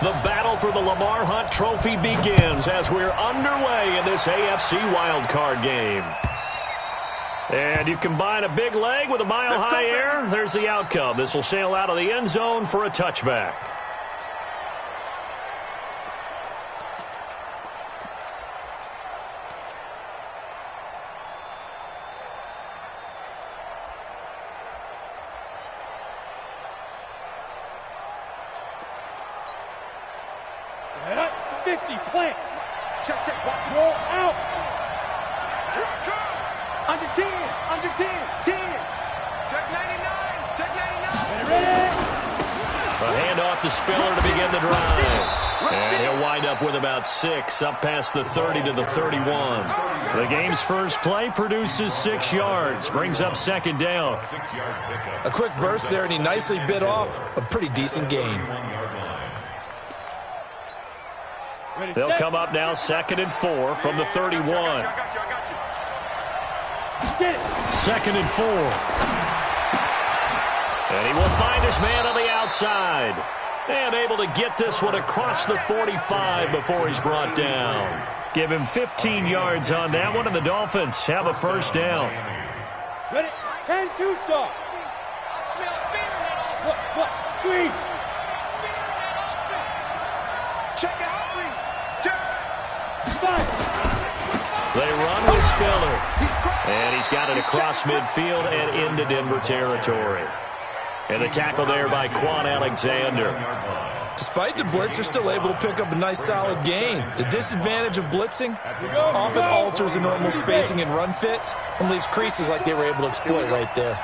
The battle for the Lamar Hunt Trophy begins as we're underway in this AFC wildcard game. And you combine a big leg with a mile-high air, there's the outcome. This will sail out of the end zone for a touchback. Set up, 50, plant. Check, check, walk, roll, out. Here it comes. Under 10, under 10, 10. Check 99, check 99. Ready? A handoff to Spiller to begin the drive. And he'll wind up with about 6, up past the 30 to the 31. The game's first play produces 6 yards, brings up second down. A quick burst there, and he nicely bit off a pretty decent gain. They'll come up now 2nd and 4 from the 31. 2nd and 4. And he will find his man on the outside. And able to get this one across the 45 before he's brought down. Give him 15 yards on that one, and the Dolphins have a first down. Ready? 10-2 start. Look, squeeze. Check out. They run with Spiller. And he's got it across midfield and into Denver territory. And the tackle there by Quan Alexander. Despite the blitz, they're still able to pick up a nice solid gain. The disadvantage of blitzing often alters the normal spacing and run fits and leaves creases like they were able to exploit right there.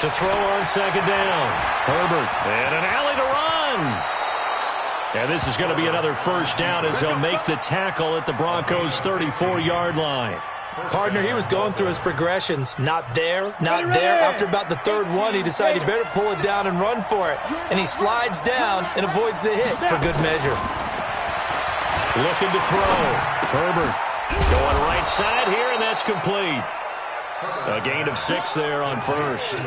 To throw on second down. Herbert. And an alley to run. And this is going to be another first down as they'll make the tackle at the Broncos' 34-yard line. Partner, he was going through his progressions. Not there, not there. After about the third one, he decided he better pull it down and run for it. And he slides down and avoids the hit for good measure. Looking to throw. Herbert going right side here, and that's complete. A gain of 6 there on first.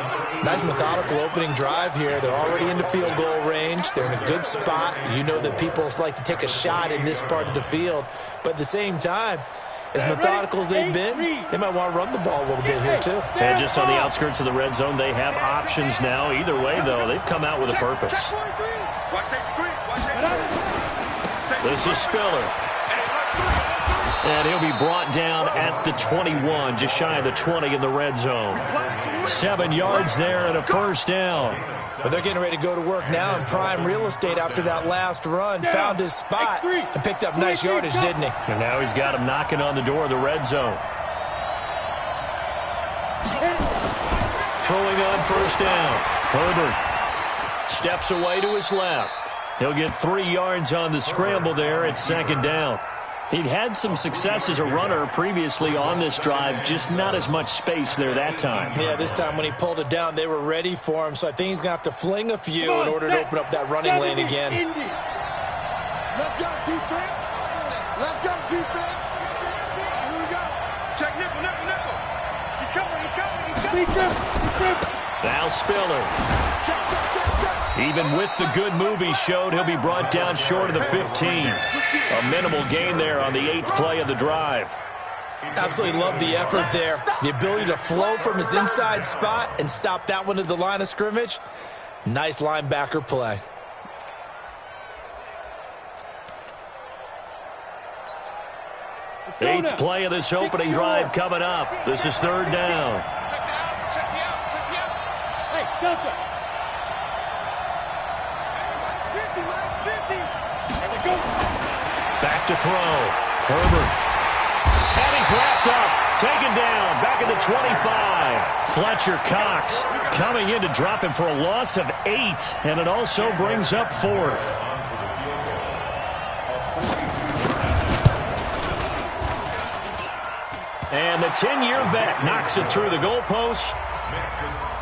Nice methodical opening drive here. They're already into field goal range. They're in a good spot. You know that people like to take a shot in this part of the field. But at the same time, as methodical as they've been, they might want to run the ball a little bit here too. And just on the outskirts of the red zone, they have options now. Either way, though, they've come out with a purpose. This is Spiller. And he'll be brought down at the 21, just shy of the 20 in the red zone. 7 yards there and a first down. But they're getting ready to go to work now in prime real estate after that last run. Found his spot and picked up nice yardage, didn't he? And now he's got him knocking on the door of the red zone. Throwing on first down. Herbert steps away to his left. He'll get 3 yards on the scramble there at second down. He'd had some success as a runner previously on this drive, just not as much space there that time. Yeah, this time when he pulled it down, they were ready for him, so I think he's going to have to fling a few in order to open up that running lane again. Let's go, defense. Let's go, defense. Here we go. Check nickel. He's coming. Now Spiller. Check. Even with the good move he showed, he'll be brought down short of the 15. A minimal gain there on the 8th play of the drive. Absolutely love the effort there. The ability to flow from his inside spot and stop that one at the line of scrimmage. Nice linebacker play. Eighth play of this opening drive coming up. This is third down. Check me out. Hey, Delta. Back to throw. Herbert. And he's wrapped up. Taken down. Back at the 25. Fletcher Cox coming in to drop him for a loss of 8. And it also brings up 4th. And the 10-year vet knocks it through the goalpost.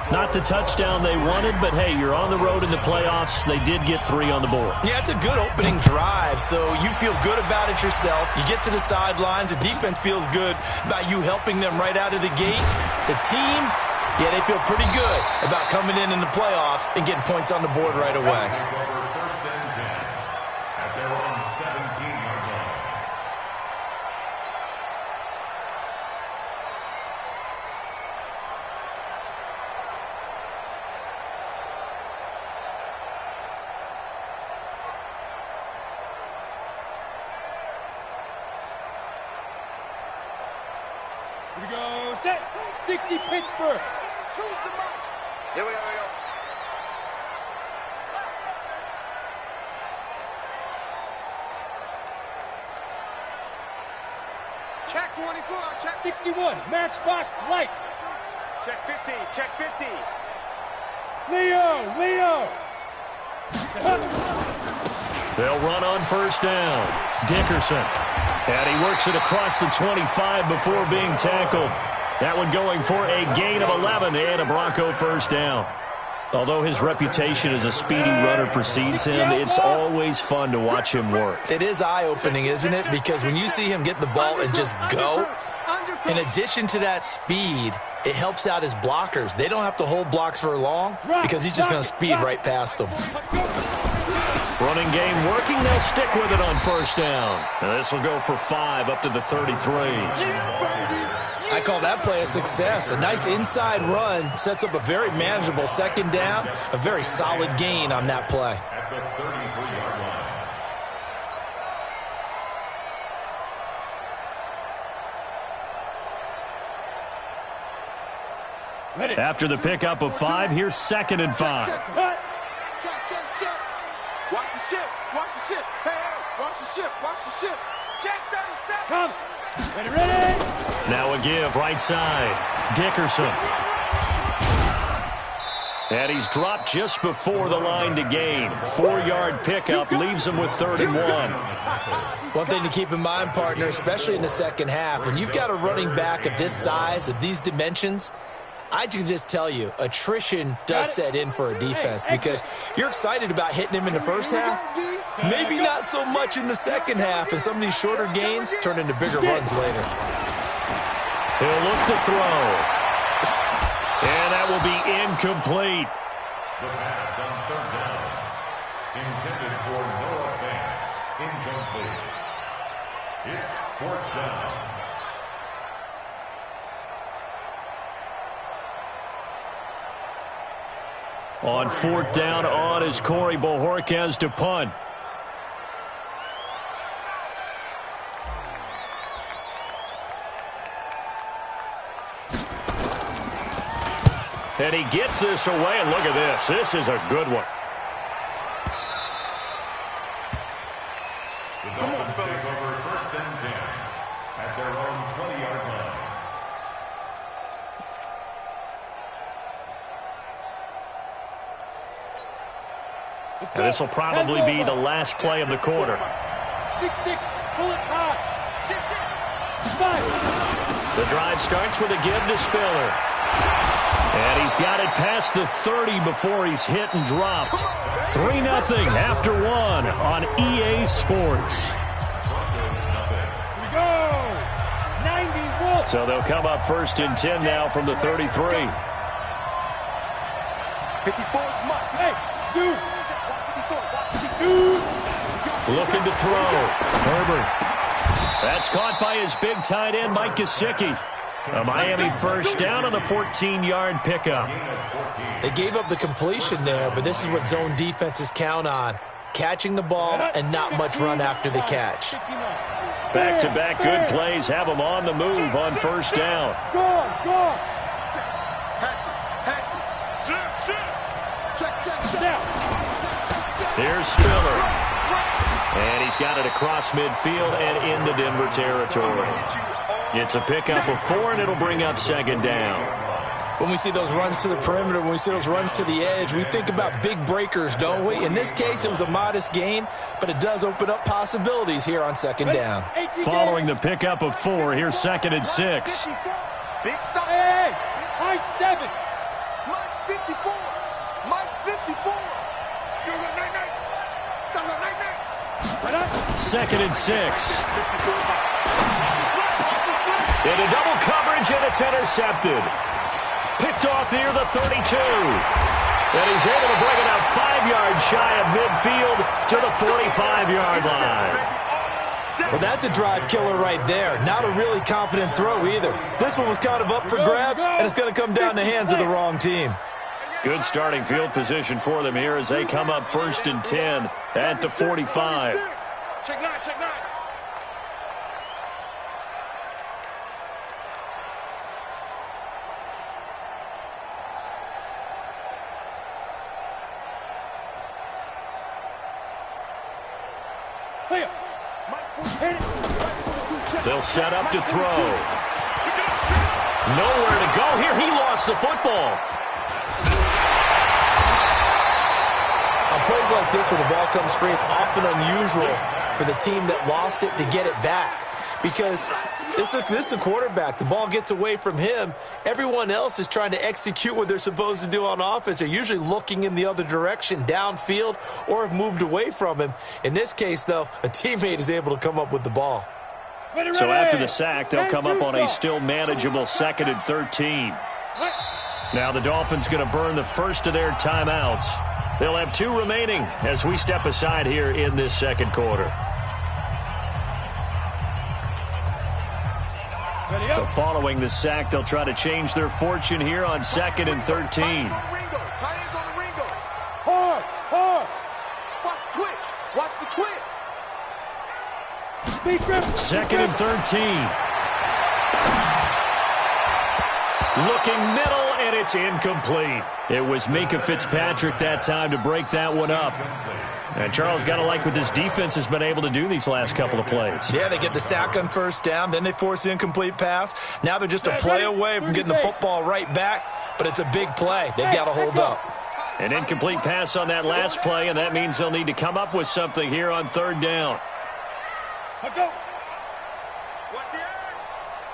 Not the touchdown they wanted, but hey, you're on the road in the playoffs. They did get 3 on the board. Yeah, it's a good opening drive, so you feel good about it yourself. You get to the sidelines. The defense feels good about you helping them right out of the gate. The team, yeah, they feel pretty good about coming in the playoffs and getting points on the board right away. Here we go. Set. 60 Pittsburgh. Choose the mark. Here we go. Check 24. Check 61. Matchbox lights. Check 50. Check 50. Leo. They'll run on first down. Dickerson. And he works it across the 25 before being tackled. That one going for a gain of 11 and a Bronco first down. Although his reputation as a speedy runner precedes him, it's always fun to watch him work. It is eye-opening, isn't it? Because when you see him get the ball and just go, in addition to that speed, it helps out his blockers. They don't have to hold blocks for long because he's just going to speed right past them. Running game working. They'll stick with it on first down. And this will go for 5 up to the 33. I call that play a success. A nice inside run sets up a very manageable second down. A very solid gain on that play. At the 33-yard line. After the pickup of 5, here's 2nd and 5. Check. Watch the ship. Hey, watch the ship. Check 37. Come. Ready. Now a give, right side. Dickerson. And he's dropped just before the line to gain. 4-yard pickup leaves him with 3rd and 1. One thing to keep in mind, partner, especially in the second half, when you've got a running back of this size, of these dimensions, I can just tell you, attrition does set in for a defense because you're excited about hitting him in the first half. Maybe not so much in the second half, and some of these shorter gains turn into bigger runs later. He'll look to throw. And that will be incomplete. The pass on 3rd down. Intended for Noah Fant. Incomplete. It's 4th down. On 4th down on is Corey Bojorquez to punt. And he gets this away, and look at this. This is a good one. The Dolphins take over 1st and 10 at their own 20-yard line. And this will probably be the last play of the quarter. 6-6, pull it high. 6-6, 5. The drive starts with a give to Spiller. And he's got it past the 30 before he's hit and dropped. 3-0 after 1 on EA Sports. Here we go. 90 Wolf. So they'll come up 1st and 10 now from the 33. 54, hey, 2. Looking to throw. Herbert. That's caught by his big tight end, Mike Gesicki. A Miami first down on the 14-yard pickup. They gave up the completion there, but this is what zone defenses count on. Catching the ball and not much run after the catch. Back-to-back good plays have them on the move on first down. Go. Here's Spiller. And he's got it across midfield and into Denver territory. It's a pickup of 4, and it'll bring up 2nd down. When we see those runs to the perimeter, when we see those runs to the edge, we think about big breakers, don't we? In this case, it was a modest gain, but it does open up possibilities here on 2nd down. Following the pickup of 4, here's 2nd and 6. Big stop. Hey, high 7. Mike 54. Mike 54. You're the 2nd and 6. Into double coverage, and it's intercepted. Picked off near the 32. And he's able to bring it out 5 yards shy of midfield to the 45-yard line. Well, that's a drive killer right there. Not a really confident throw either. This one was kind of up for grabs, and it's going to come down the hands of the wrong team. Good starting field position for them here as they come up 1st and 10 at the 45. Check 9. They'll set up to throw. Nowhere to go here. He lost the football. On plays like this where the ball comes free, it's often unusual for the team that lost it to get it back. Because this is the quarterback. The ball gets away from him. Everyone else is trying to execute what they're supposed to do on offense. They're usually looking in the other direction, downfield, or have moved away from him. In this case, though, a teammate is able to come up with the ball. So after the sack, they'll come up on a still manageable 2nd and 13. Now the Dolphins going to burn the first of their timeouts. They'll have 2 remaining as we step aside here in this second quarter. So following the sack, they'll try to change their fortune here on 2nd and 13. Hard, hard. Watch the twitch. Watch the twitch. 2nd and 13. Looking middle, and it's incomplete. It was Mika Fitzpatrick that time to break that one up. And Charles, got to like what this defense has been able to do these last couple of plays. Yeah, they get the sack on first down, then they force the incomplete pass. Now they're just a play away from getting the football right back, but it's a big play. They've got to hold up. An incomplete pass on that last play, and that means they'll need to come up with something here on 3rd down. Go. Watch the edge.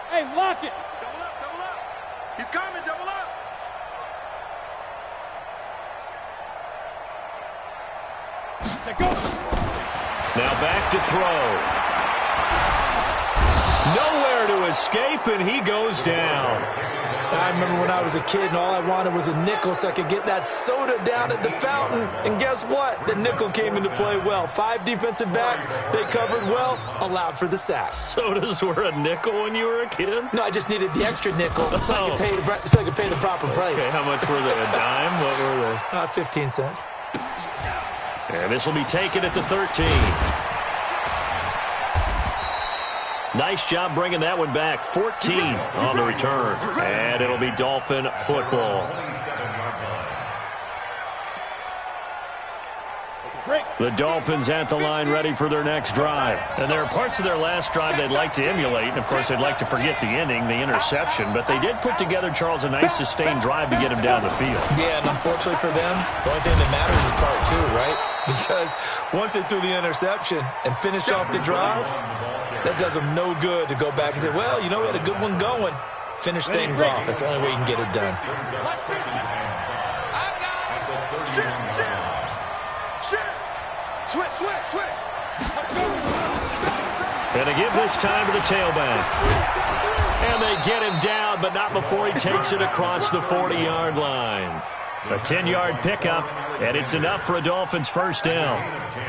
Hey, lock it. Double up, double up. He's coming, double up. Go. Now back to throw. Nowhere to escape, and he goes down. I remember when I was a kid and all I wanted was a nickel so I could get that soda down at the fountain. And guess what? The nickel came into play well. 5 defensive backs, they covered well, allowed for the sack. Sodas were a nickel when you were a kid? No, I just needed the extra nickel so I could pay the proper price. Okay, how much were they? A dime? What were they? 15 cents. And this will be taken at the 13. Nice job bringing that one back. 14 on the return. And it'll be Dolphin football. The Dolphins at the line ready for their next drive. And there are parts of their last drive they'd like to emulate. And, of course, they'd like to forget the inning, the interception. But they did put together, Charles, a nice sustained drive to get him down the field. Yeah, and unfortunately for them, the only thing that matters is part 2, right? Because once they threw the interception and finished off the drive, that does them no good to go back and say, well, you know, we had a good one going. Finish things off. That's the only way you can get it done. Switch. And they give this time to the tailback. And they get him down, but not before he takes it across the 40-yard line. A 10-yard pickup, and it's enough for a Dolphins first down.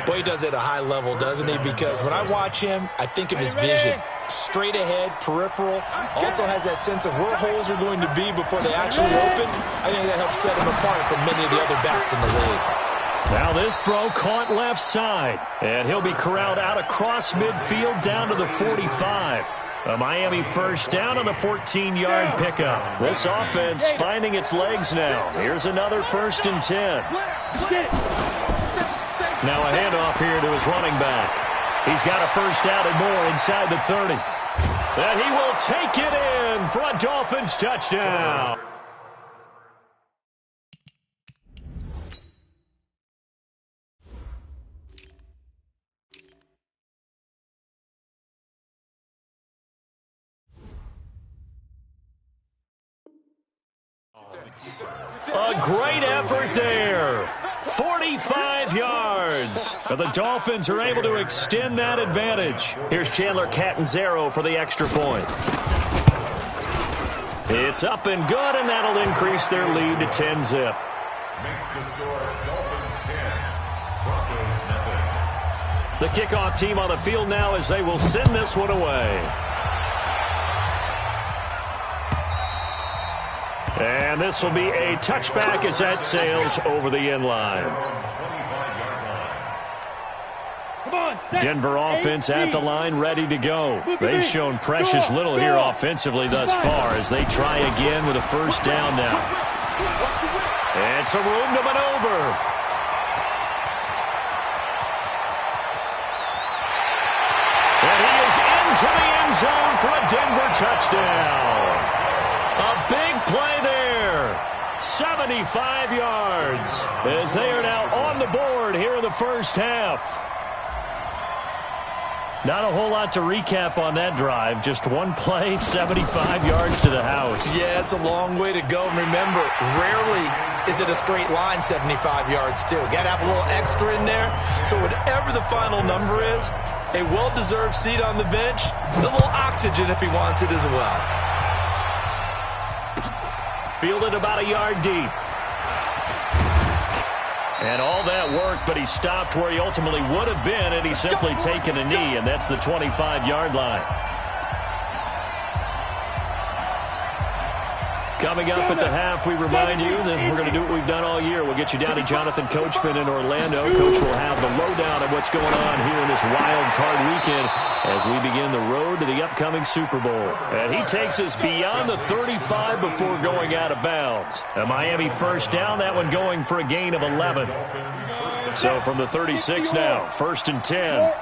Boy, he does it at a high level, doesn't he? Because when I watch him, I think of his vision. Straight ahead, peripheral, also has that sense of where holes are going to be before they actually open. I think that helps set him apart from many of the other backs in the league. Now this throw caught left side, and he'll be corralled out across midfield down to the 45. A Miami first down on the 14-yard pickup. This offense finding its legs now. Here's another 1st and 10. Now a handoff here to his running back. He's got a first down and more inside the 30. And he will take it in for a Dolphins touchdown. A great effort there. 45 yards. But the Dolphins are able to extend that advantage. Here's Chandler Catanzaro for the extra point. It's up and good, and that'll increase their lead to 10-zip. Makes the score Dolphins 10, Broncos nothing. The kickoff team on the field now as they will send this one away. And this will be a touchback as that sails over the end line. Denver offense at the line, ready to go. They've shown precious little here offensively thus far as they try again with a first down now. And some room to maneuver. into the end zone for a Denver touchdown. A big play there. 75 yards as they are now on the board here in the first half. Not a whole lot to recap on that drive. Just one play, 75 yards to the house. Yeah, it's a long way to go. And remember, rarely is it a straight line 75 yards, too. Got to have a little extra in there. So whatever the final number is, a well-deserved seat on the bench, and a little oxygen if he wants it as well. Fielded about a yard deep. And all that work, but he stopped where he ultimately would have been, and he's simply taken a knee, and that's the 25-yard line. Coming up at the half, we remind you that we're going to do what we've done all year. We'll get you down to Jonathan Coachman in Orlando. Coach will have the lowdown of what's going on here in this wild card weekend as we begin the road to the upcoming Super Bowl. And he takes us beyond the 35 before going out of bounds. A Miami first down, that one going for a gain of 11. So from the 36 now, 1st and 10.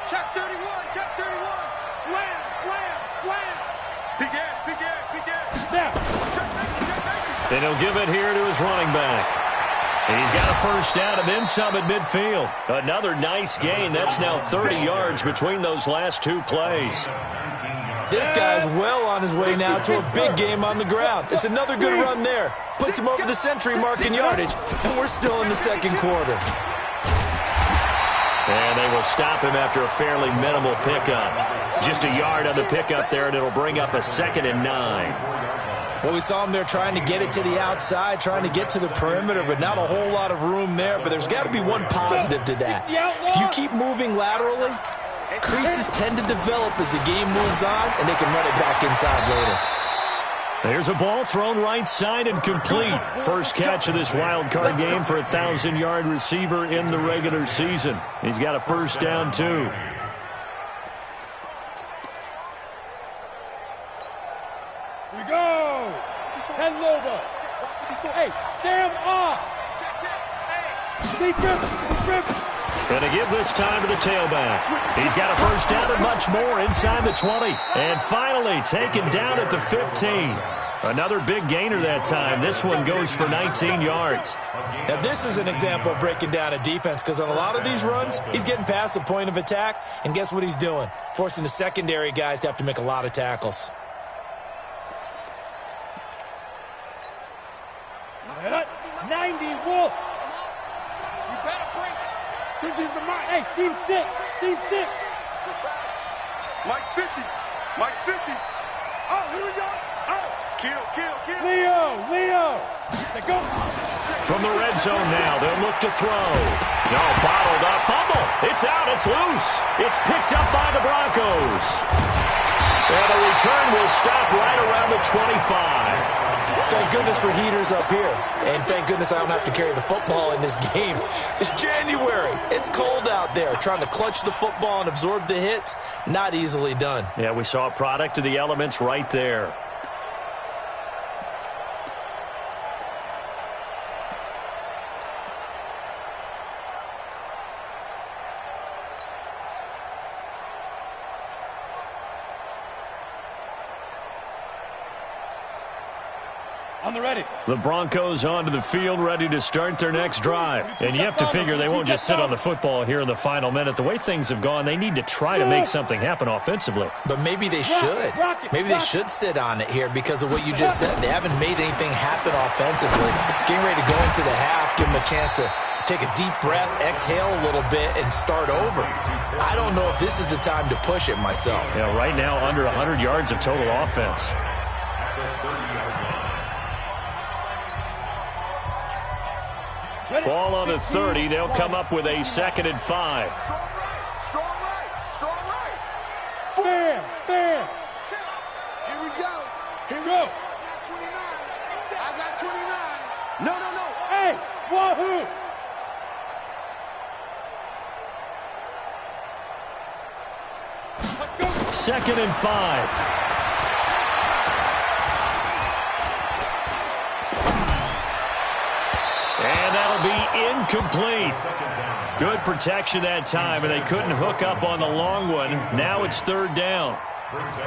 Check 31, check 31. Slam, slam, slam. Big ass, big ass, big ass. Now. And he'll give it here to his running back. And he's got a first down and then some at midfield. Another nice gain. That's now 30 yards between those last two plays. This guy's well on his way now to a big game on the ground. It's another good run there. Puts him over the century mark in yardage, and we're still in the second quarter. And they will stop him after a fairly minimal pickup. Just a yard on the pickup there, and it'll bring up a 2nd and 9. Well, we saw him there trying to get it to the outside, trying to get to the perimeter, but not a whole lot of room there. But there's got to be one positive to that. If you keep moving laterally, creases tend to develop as the game moves on, and they can run it back inside later. There's a ball thrown right side and complete. First catch of this wild card game for a 1,000-yard receiver in the regular season. He's got a first down, too. We go. 10 Lobo. Hey, Sam off. Going to give this time to the tailback. He's got a first down and much more inside the 20. And finally taken down at the 15. Another big gainer that time. This one goes for 19 yards. Now, this is an example of breaking down a defense because on a lot of these runs, he's getting past the point of attack, and guess what he's doing? Forcing the secondary guys to have to make a lot of tackles. 90 Wolf. You better bring it. Think he's the Mike. Hey, team 6. Team 6. Mike 50. Mike 50. Oh, here we go. Oh, kill, kill, kill. Leo. They go. From the red zone now, they'll look to throw. No, bottled up. Fumble. It's out. It's loose. It's picked up by the Broncos. And the return will stop right around the 25. Thank goodness for heaters up here. And thank goodness I don't have to carry the football in this game. It's January. It's cold out there. Trying to clutch the football and absorb the hits, not easily done. Yeah, we saw a product of the elements right there. On the ready. The Broncos onto the field, ready to start their next drive. And you have to figure they won't just sit on the football here in the final minute. The way things have gone, they need to try to make something happen offensively. But maybe they should. Maybe they should sit on it here because of what you just said. They haven't made anything happen offensively. Getting ready to go into the half, give them a chance to take a deep breath, exhale a little bit, and start over. I don't know if this is the time to push it myself. Yeah, right now under 100 yards of total offense. Ball on the 30. They'll come up with a 2nd and 5. Strong right. Fair. Here we go. Here we go. I got 29. No. Hey, wahoo. Let's go. 2nd and 5. And that'll be incomplete. Good protection that time, and they couldn't hook up on the long one. Now it's third down.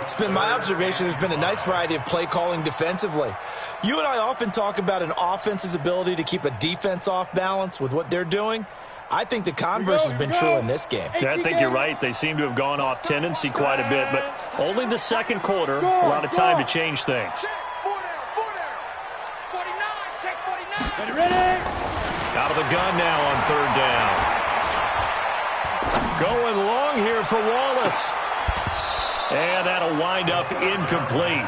It's been my observation there's been a nice variety of play calling defensively. You and I often talk about an offense's ability to keep a defense off balance with what they're doing. I think the converse has been true in this game. Yeah, I think you're right. They seem to have gone off tendency quite a bit, but only the second quarter, a lot of time to change things. Ready? Out of the gun now on third down. Going long here for Wallace. And that'll wind up incomplete.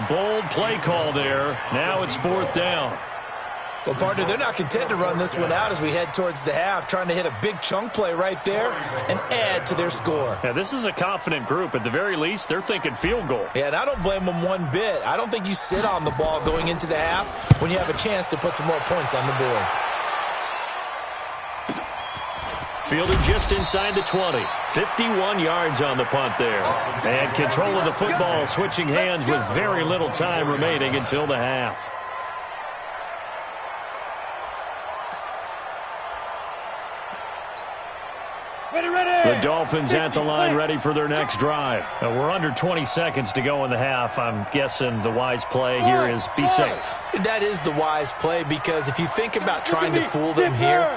Bold play call there. Now it's fourth down. Well, partner, they're not content to run this one out as we head towards the half, trying to hit a big chunk play right there and add to their score. Yeah, this is a confident group. At the very least, they're thinking field goal. Yeah, and I don't blame them one bit. I don't think you sit on the ball going into the half when you have a chance to put some more points on the board. Fielded just inside the 20. 51 yards on the punt there. And control of the football switching hands with very little time remaining until the half. The Dolphins at the line ready for their next drive. We're under 20 seconds to go in the half. I'm guessing the wise play here is be safe. That is the wise play because if you think about trying to fool them here,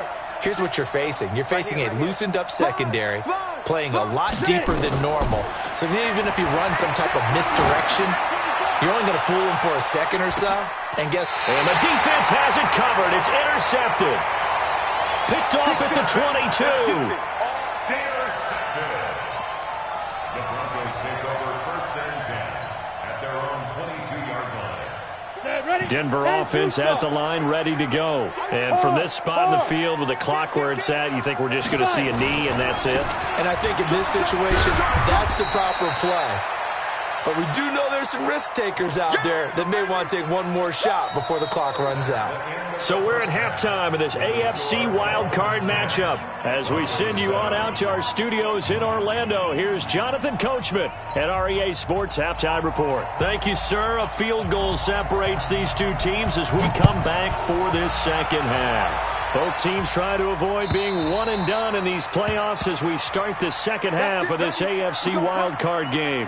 here's what you're facing. You're facing a loosened up secondary, playing a lot deeper than normal. So even if you run some type of misdirection, you're only going to fool them for a second or so. And the defense has it covered. It's intercepted. Picked off at the 22. The Broncos take over first and 10 at their own 22-yard line. Denver offense at the line, ready to go. And from this spot in the field with the clock where it's at, you think we're just going to see a knee and that's it? And I think in this situation, that's the proper play. But we do know there's some risk takers out there that may want to take one more shot before the clock runs out. So we're at halftime of this AFC wildcard matchup. As we send you on out to our studios in Orlando, here's Jonathan Coachman at REA Sports Halftime Report. Thank you, sir. A field goal separates these two teams as we come back for this second half. Both teams try to avoid being one and done in these playoffs as we start the second half of this AFC wildcard game.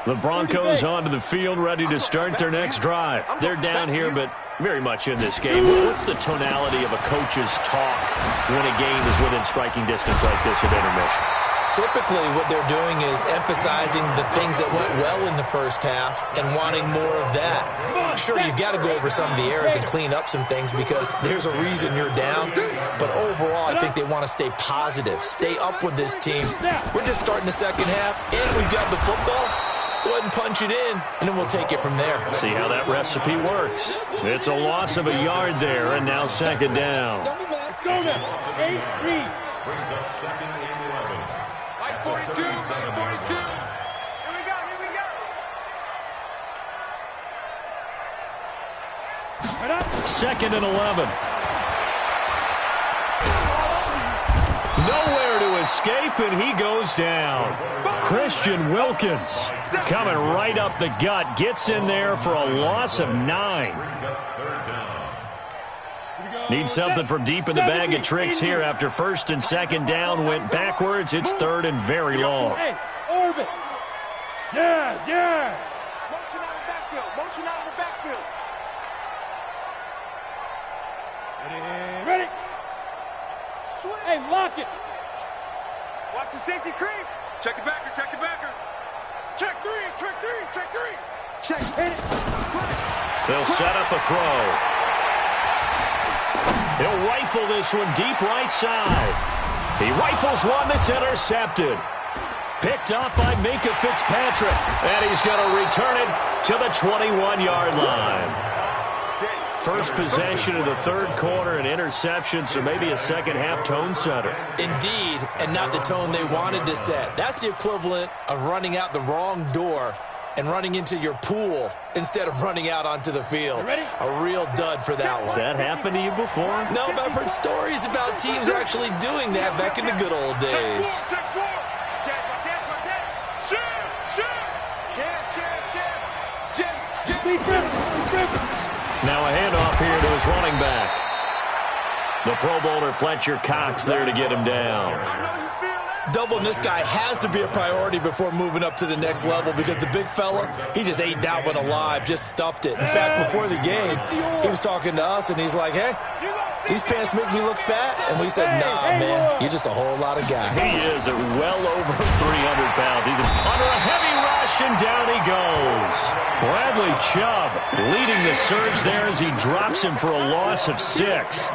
The Broncos onto the field, ready to start their next drive. They're down here, but very much in this game. What's the tonality of a coach's talk when a game is within striking distance like this at intermission? Typically, what they're doing is emphasizing the things that went well in the first half and wanting more of that. Sure, you've got to go over some of the errors and clean up some things because there's a reason you're down. But overall, I think they want to stay positive, stay up with this team. We're just starting the second half, and we've got the football. Let's go ahead and punch it in, and then we'll take it from there. See how that recipe works. It's a loss of a yard there, and now second down. Let's go now. 8-3. Brings up second and 11. 42, 42. Here we go, Second and 11. Nowhere to escape, and he goes down. Christian Wilkins coming right up the gut. Gets in there for a loss of 9. Need something from deep in the bag of tricks here after first and second down went backwards. It's third and very long. Hey, orbit. Yes. Motion out of the backfield. Ready. Hey, lock it. Watch the safety creep. Check the backer. Check three. Check, hit it. They'll set up a throw. He'll rifle this one deep right side. He rifles one that's intercepted. Picked up by Minka Fitzpatrick. And he's going to return it to the 21-yard line. First possession of the third quarter, an interception, so maybe a second-half tone setter. Indeed, and not the tone they wanted to set. That's the equivalent of running out the wrong door and running into your pool instead of running out onto the field. A real dud for that one. Has that happened to you before? No, but I've heard stories about teams actually doing that back in the good old days. Now a handoff here to his running back. The Pro Bowler Fletcher Cox there to get him down. Doubling this guy has to be a priority before moving up to the next level because the big fella, he just ate that one alive, just stuffed it. In fact, before the game, he was talking to us, and he's like, hey, these pants make me look fat. And we said, nah, man, you're just a whole lot of guy. He is at well over 300 pounds. He's under a heavy rush, and down he goes. Bradley Chubb leading the surge there as he drops him for a loss of 6.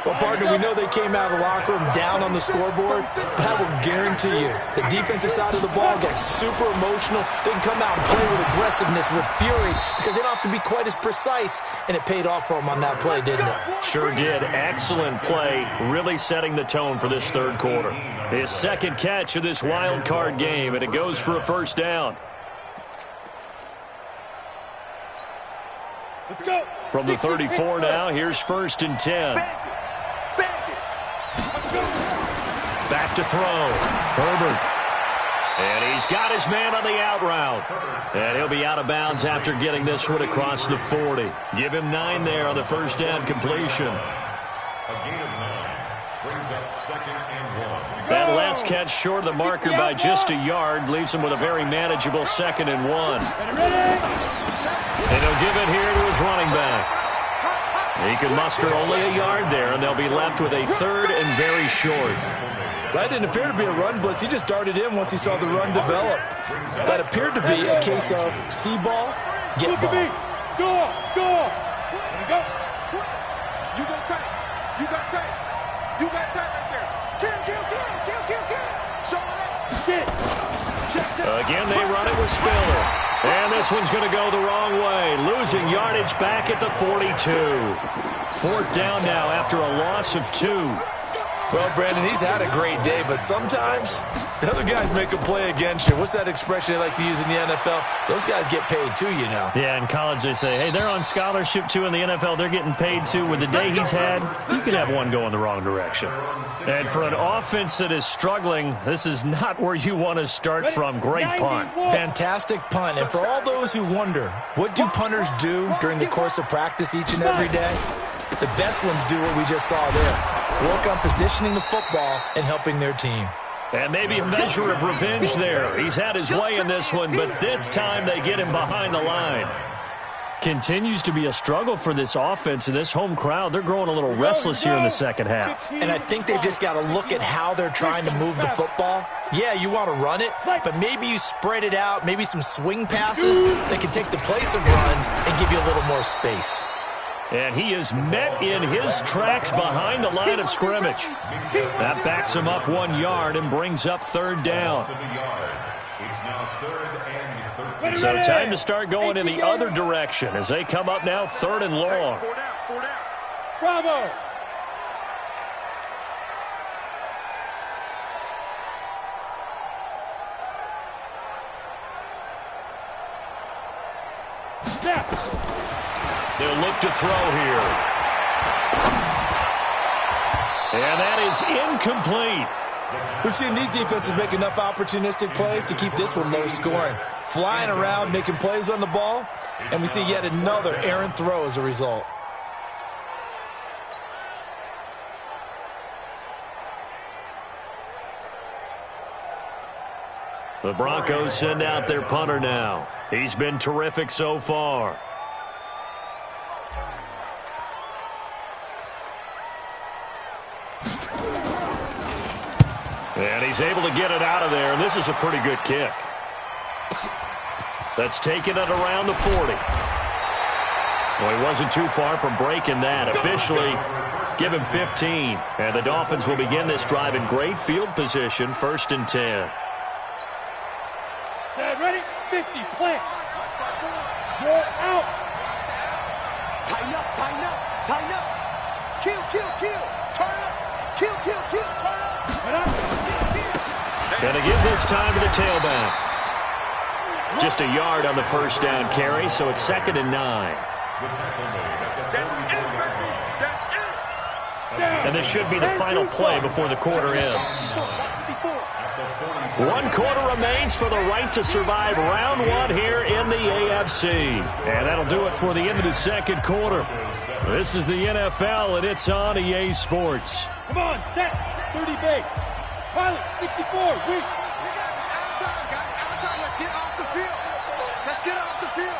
Well, partner, we know they came out of the locker room down on the scoreboard, but I will guarantee you the defensive side of the ball got super emotional. They can come out and play with aggressiveness, with fury, because they don't have to be quite as precise, and it paid off for them on that play, didn't it? Sure did. Excellent play, really setting the tone for this third quarter. His second catch of this wild card game, and it goes for a first down. Let's go. From the 34 now, here's 1st and 10. Back to throw. Herbert. And he's got his man on the out route. And he'll be out of bounds after getting this one across the 40. Give him 9 there on the first down completion. A gain of 9 brings up 2nd and 1. That last catch short of the marker by just a yard leaves him with a very manageable 2nd and 1. And he'll give it here to his running back. He could muster only a yard there, and they'll be left with a 3rd and very short. That didn't appear to be a run blitz. He just darted in once he saw the run develop. That appeared to be a case of see ball, get ball. Go. Go. You got tight. You got tight. You got tight right there. Kill. Show it up. Shit. Check. Again, they run it with Spiller. And this one's going to go the wrong way. Losing yardage back at the 42. 4th down now after a loss of 2. Well, Brandon, he's had a great day, but sometimes the other guys make a play against you. What's that expression they like to use in the NFL? Those guys get paid too, you know. Yeah, in college they say, hey, they're on scholarship too. In the NFL, they're getting paid too. With the day he's had, you could have one go in the wrong direction. And for an offense that is struggling, this is not where you want to start from. Great punt. Fantastic punt. And for all those who wonder, what do punters do during the course of practice each and every day? The best ones do what we just saw there. Work on positioning the football and helping their team. And maybe a measure of revenge there. He's had his way in this one, but this time they get him behind the line. Continues to be a struggle for this offense and this home crowd. They're growing a little restless here in the second half. And I think they've just got to look at how they're trying to move the football. Yeah, you want to run it, but maybe you spread it out, maybe some swing passes that can take the place of runs and give you a little more space. And he is met in his tracks behind the line of scrimmage. That backs him up 1 yard and brings up 3rd down. So time to start going in the other direction as they come up now 3rd and long. Bravo. Snap. They'll look to throw here. And that is incomplete. We've seen these defenses make enough opportunistic plays to keep this one low scoring. Flying around, making plays on the ball, and we see yet another errant throw as a result. The Broncos send out their punter now. He's been terrific so far. And he's able to get it out of there, and this is a pretty good kick. That's taken it around the 40. Well, he wasn't too far from breaking that. Officially, give him 15. And the Dolphins will begin this drive in great field position, 1st and 10. Set, ready, 50, plant. Roll out. Tighten up. Kill. Turn up. Kill, turn up. Gonna give this time to the tailback. Just a yard on the first down carry, so it's 2nd and 9. And this should be the final play before the quarter ends. 1 quarter remains for the right to survive round 1 here in the AFC. And that'll do it for the end of the second quarter. This is the NFL, and it's on EA Sports. Come on, set. 30 base. Pilot, 64, weak. Let's get off the field. Let's get off the field.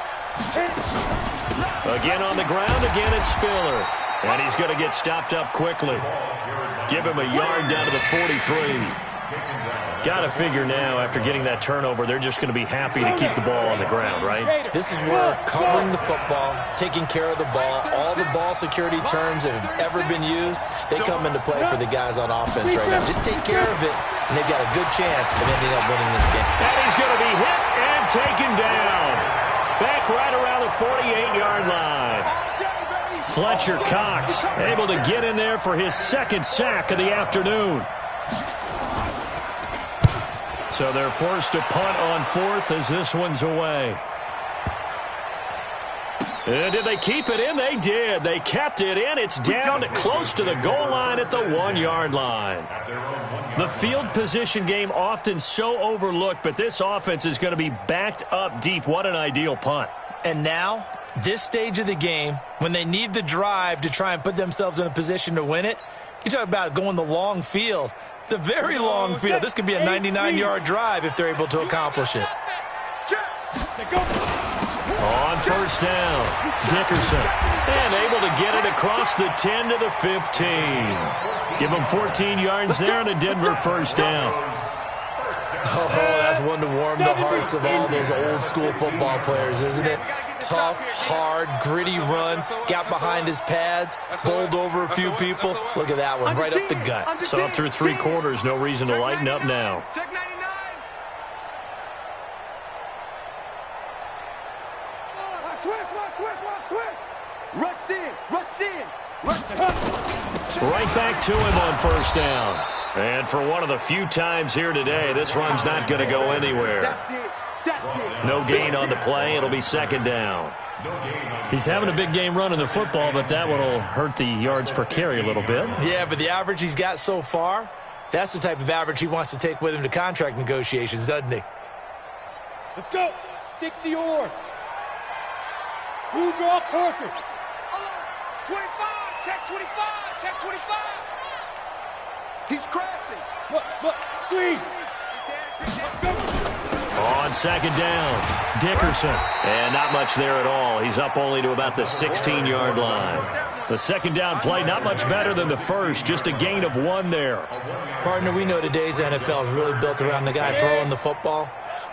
Again on the ground, again it's Spiller. And he's going to get stopped up quickly. Give him a yard down to the 43. Got to figure now, after getting that turnover, they're just going to be happy to keep the ball on the ground, right? This is where covering the football, taking care of the ball, all the ball security terms that have ever been used, they come into play for the guys on offense right now. Just take care of it, and they've got a good chance of ending up winning this game. And he's going to be hit and taken down. Back right around the 48-yard line. Fletcher Cox able to get in there for his second sack of the afternoon. So they're forced to punt on 4th as this one's away. And did they keep it in? They did. They kept it in. It's down close to the goal line at the 1-yard line. The field position game often so overlooked, but this offense is going to be backed up deep. What an ideal punt. And now, this stage of the game, when they need the drive to try and put themselves in a position to win it, you talk about going the long field. The very long field. This could be a 99-yard drive if they're able to accomplish it. On first down, Dickerson. And able to get it across the 10 to the 15. Give them 14 yards there and a Denver first down. Oh, that's one to warm the hearts of all those old-school football players, isn't it? Tough, hard, gritty run, got behind his pads, bowled over a few people. Look at that one, right up the gut. Saw through 3 quarters, no reason to lighten up now. Check 99. Switch. Rush in. Right back to him on first down. And for one of the few times here today, this run's not going to go anywhere. No gain on the play. It'll be second down. He's having a big game running the football, but that one will hurt the yards per carry a little bit. Yeah, but the average he's got so far, that's the type of average he wants to take with him to contract negotiations, doesn't he? Let's go. 60 orange. Who draw Corkers? 25. Check 25. Check 25. He's crashing. Look. Squeeze. On second down, Dickerson. And not much there at all. He's up only to about the 16-yard line. The second down play, not much better than the first. Just a gain of 1 there. Partner, we know today's NFL is really built around the guy throwing the football.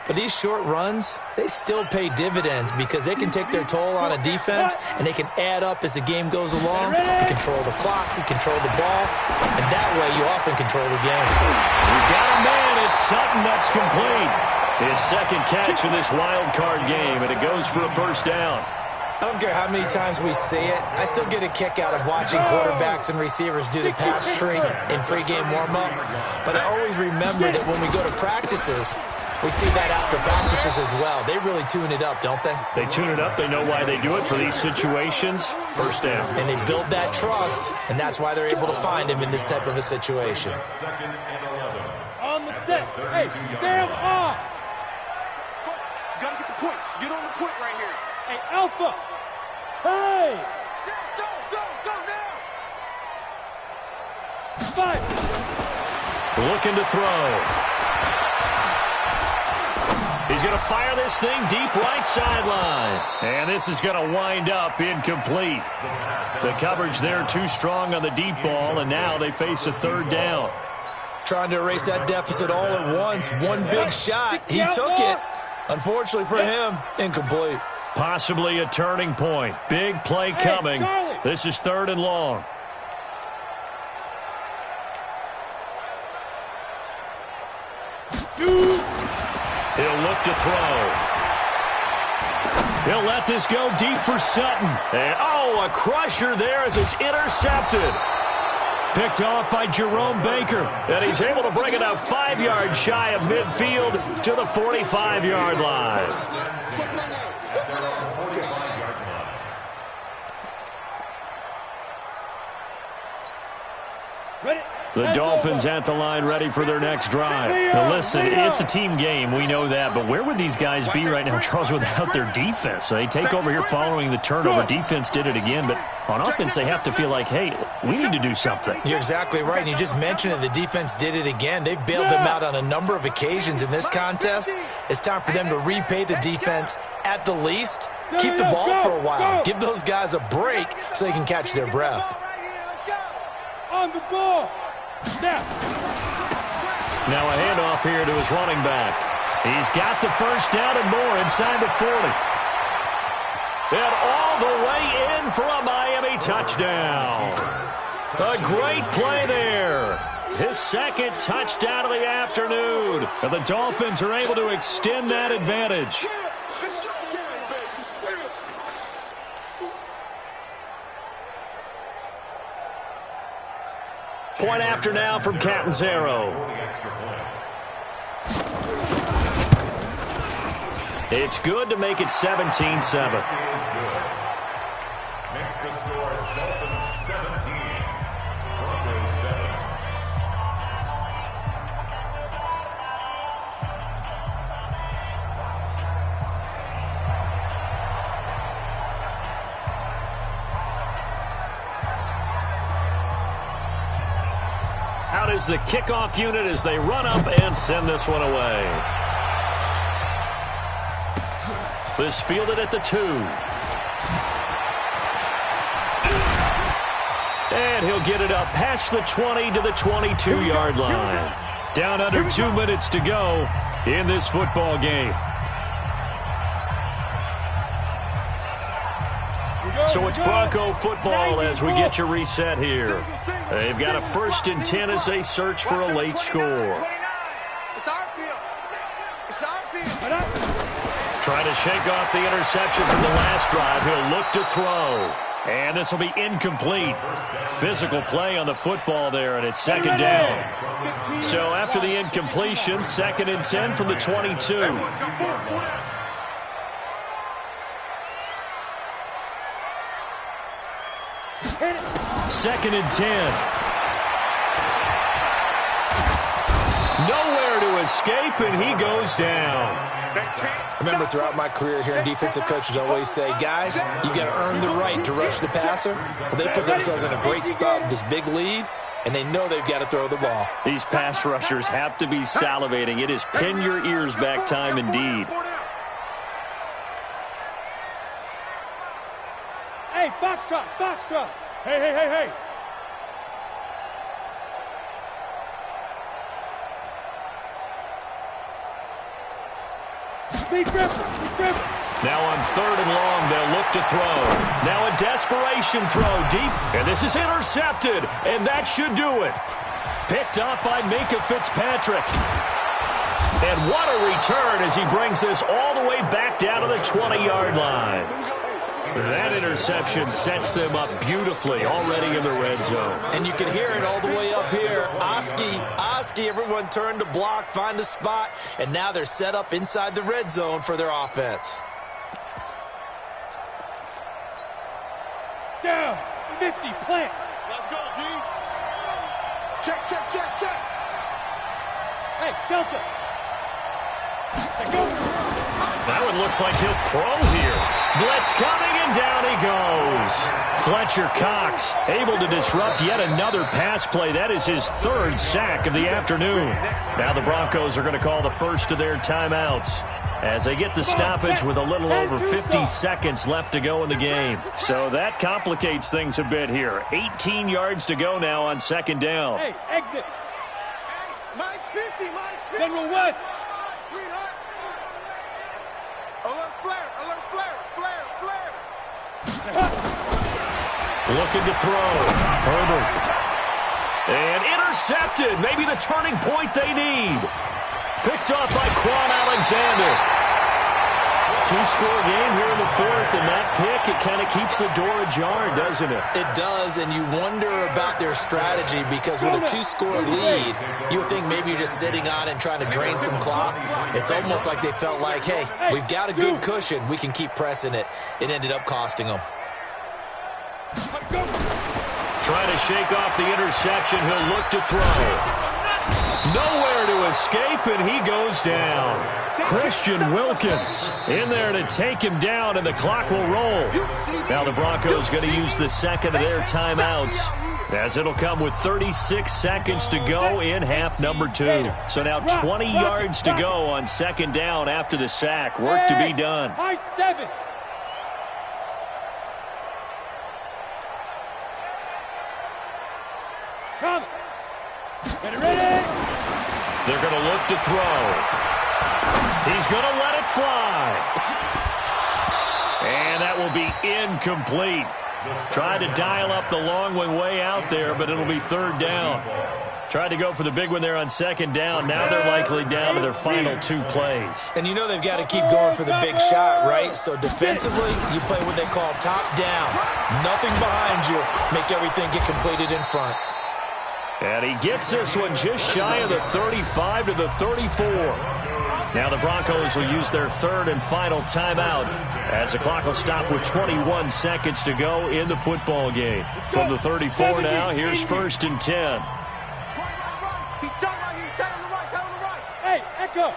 But these short runs, they still pay dividends because they can take their toll on a defense and they can add up as the game goes along. You control the clock, you control the ball, and that way you often control the game. He's got a man. It's Sutton that's complete. His second catch of this wild card game, and it goes for a first down. I don't care how many times we see it. I still get a kick out of watching quarterbacks and receivers do the pass tree in pregame warm-up. But I always remember that when we go to practices, we see that after practices as well. They really tune it up, don't they? They tune it up. They know why they do it for these situations. First down. And they build that trust, and that's why they're able to find him in this type of a situation. On the set. Hey, Sam off. Gotta get the point. Get on the point right here. Hey, Alpha. Hey. Go now. 5. Looking to throw. He's going to fire this thing deep right sideline. And this is going to wind up incomplete. The coverage there too strong on the deep ball, and now they face a third down. Trying to erase that deficit all at once. One big shot. He took it. Unfortunately for him, incomplete. Possibly a turning point. Big play coming. This is 3rd and long. He'll look to throw. He'll let this go deep for Sutton. And, a crusher there as it's intercepted. Picked off by Jerome Baker. And he's able to bring it up 5 yards shy of midfield to the 45-yard line. The Dolphins at the line ready for their next drive. Now listen, it's a team game. We know that. But where would these guys be right now, Charles, without their defense? So they take over here following the turnover. Defense did it again. But on offense, they have to feel like, hey, we need to do something. You're exactly right. And you just mentioned it. The defense did it again. They bailed them out on a number of occasions in this contest. It's time for them to repay the defense at the least. Keep the ball for a while. Give those guys a break so they can catch their breath. On the ball. Now a handoff here to his running back. He's got the first down and more inside the 40. And all the way in for a Miami touchdown. A great play there. His second touchdown of the afternoon. And the Dolphins are able to extend that advantage. Point after now from Catanzaro. It's good to make it 17-7. Makes the score Dolphins 17, Broncos 7. Out is the kickoff unit as they run up and send this one away. This fielded at the 2. And he'll get it up past the 20 to the 22-yard line. Down under 2 minutes to go in this football game. So it's Bronco football as we get you reset here. They've got a 1st and 10 as they search for a late score. It's our field. It's our field. Trying to shake off the interception from the last drive. He'll look to throw. And this will be incomplete. Physical play on the football there, and it's 2nd down. So after the incompletion, 2nd and 10 from the 22. 2nd and 10. Nowhere to escape, and he goes down. I remember throughout my career hearing defensive coaches always say, guys, you got to earn the right to rush the passer. Well, they put themselves in a great spot with this big lead, and they know they've got to throw the ball. These pass rushers have to be salivating. It is pin your ears back time indeed. Hey, Foxtrot, Foxtrot. Hey, hey, hey, hey. Be careful, be careful. Now on 3rd and long, they'll look to throw. Now a desperation throw deep, and this is intercepted, and that should do it. Picked up by Minkah Fitzpatrick. And what a return as he brings this all the way back down to the 20-yard line. That interception sets them up beautifully already in the red zone. And you can hear it all the way up here. Oski, everyone turned to block, find a spot, and now they're set up inside the red zone for their offense. Down, 50, plant. Let's go, D. Check, check, check, check. Hey, Delta. Hey, go. That one looks like he'll throw here. Blitz coming, and down he goes. Fletcher Cox able to disrupt yet another pass play. That is his 3rd sack of the afternoon. Now the Broncos are going to call the first of their timeouts as they get the stoppage with a little over 50 seconds left to go in the game. So that complicates things a bit here. 18 yards to go now on 2nd down. Hey, exit. Mike's 50, Mike's 50. General West. Sweetheart. Alert flare, flare, flare. Looking to throw. Herbert. And intercepted. Maybe the turning point they need. Picked up by Quan Alexander. 2-score game here in the 4th, and that pick, it kind of keeps the door ajar, doesn't it? It does, and you wonder about their strategy because with a 2-score lead, you would think maybe you're just sitting on and trying to drain some clock. It's almost like they felt like, hey, we've got a good cushion. We can keep pressing it. It ended up costing them. Trying to shake off the interception. He'll look to throw. Nowhere to escape, and he goes down. Christian Wilkins in there to take him down, and the clock will roll. Now the Broncos going to use the second of their timeouts, as it'll come with 36 seconds to go in half number 2. So now 20 yards to go on second down after the sack. Work to be done. High 7. Come. Get it ready. They're going to look to throw. He's going to let it fly. And that will be incomplete. Tried to dial up the long one way out there, but it'll be third down. Tried to go for the big one there on second down. Now they're likely down to their final 2 plays. And you know they've got to keep going for the big shot, right? So defensively, you play what they call top down. Nothing behind you. Make everything get completed in front. And he gets this one just shy of the 35 to the 34. Now the Broncos will use their third and final timeout as the clock will stop with 21 seconds to go in the football game. From the 34 now, here's 1st and 10. He's tight right here. He's tight on the right. Tight on the right. Hey, Echo.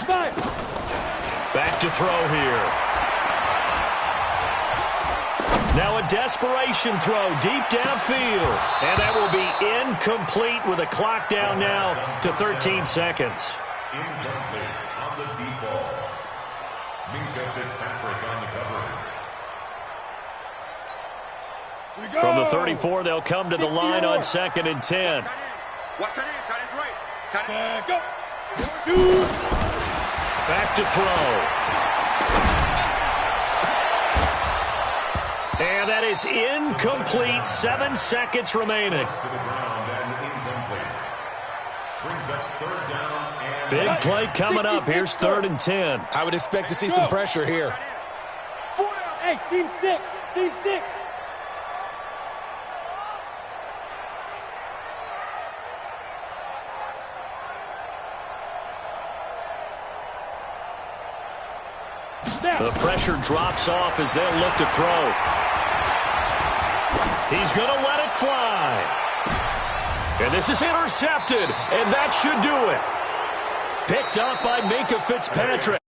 Fire. Back to throw here. Now a desperation throw deep downfield. And that will be incomplete with a clock down now to 13 seconds. Incomplete on the deep ball. Minka Fitzpatrick on the coverage. From the 34, they'll come to the line on 2nd and 10. Watch that in. Tight end's right. Tight end. Go. Shoot. Back to throw. And that is incomplete. 7 seconds remaining. To the ground and incomplete. Brings us third down and Big play coming up. Here's 3rd and 10. I would expect to see some pressure here. Hey, seam 6. Seam 6. The pressure drops off as they'll look to throw. He's going to let it fly. And this is intercepted, and that should do it. Picked up by Minka Fitzpatrick.